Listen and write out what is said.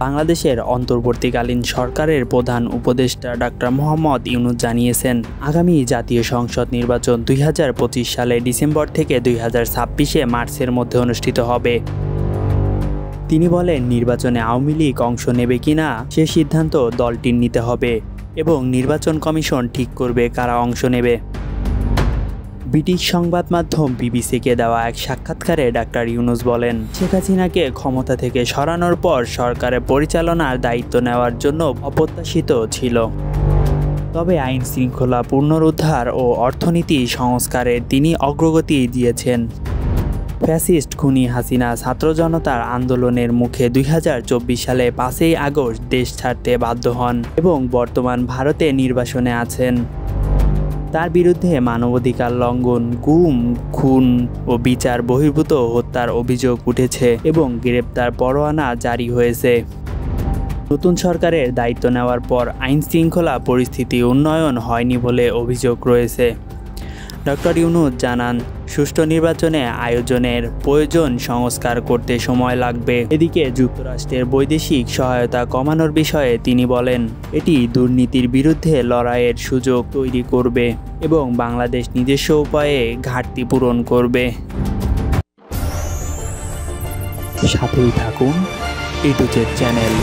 বাংলাদেশের অন্তর্বর্তীকালীন সরকারের প্রধান উপদেষ্টা ডক্টর মোহাম্মদ ইউনূস জানিয়েছেন, আগামী জাতীয় সংসদ নির্বাচন 2025 সালে ডিসেম্বর থেকে 2026 মার্চের মধ্যে অনুষ্ঠিত হবে। তিনি বলেন, নির্বাচনে আওয়ামী লীগ অংশ নেবে কিনা সে সিদ্ধান্ত দলটির নিতে হবে এবং নির্বাচন কমিশন ঠিক করবে কারা অংশ নেবে। ব্রিটিশ সংবাদ মাধ্যম বিবিসিকে দেওয়া এক সাক্ষাৎকারে ডক্টর ইউনূস বলেন, শেখ হাসিনাকে ক্ষমতা থেকে সরানোর পর সরকারের পরিচালনার দায়িত্ব নেওয়ার জন্য অপ্রত্যাশিত ছিল। তবে আইন শৃঙ্খলা পুনরুদ্ধার ও অর্থনীতি সংস্কারে তিনি অগ্রগতি দিয়েছেন। ফ্যাসিস্ট খুনি হাসিনা ছাত্র জনতার আন্দোলনের মুখে 2024 সালে 5ই আগস্ট দেশ ছাড়তে বাধ্য হন এবং বর্তমান ভারতে নির্বাসনে আছেন। তার বিরুদ্ধে মানবাধিকার লঙ্ঘন, গুম, খুন ও বিচার বহির্ভূত হত্যার অভিযোগ উঠেছে এবং গ্রেপ্তার পরোয়ানা জারি হয়েছে। নতুন সরকারের দায়িত্ব নেওয়ার পর আইন শৃঙ্খলা পরিস্থিতি উন্নয়ন হয়নি বলে অভিযোগ রয়েছে। ডক্টর ইউনূস জানান, সুষ্ঠু নির্বাচনে আয়োজনের প্রয়োজন সংস্কার করতে সময় লাগবে। এদিকে যুক্তরাষ্ট্রের বৈদেশিক সহায়তা কমানোর বিষয়ে তিনি বলেন, এটি দুর্নীতির বিরুদ্ধে লড়াইয়ের সুযোগ তৈরি করবে এবং বাংলাদেশ নিজস্ব উপায়ে ঘাটতি পূরণ করবে। সাথেই থাকুন A to Z চ্যানেল।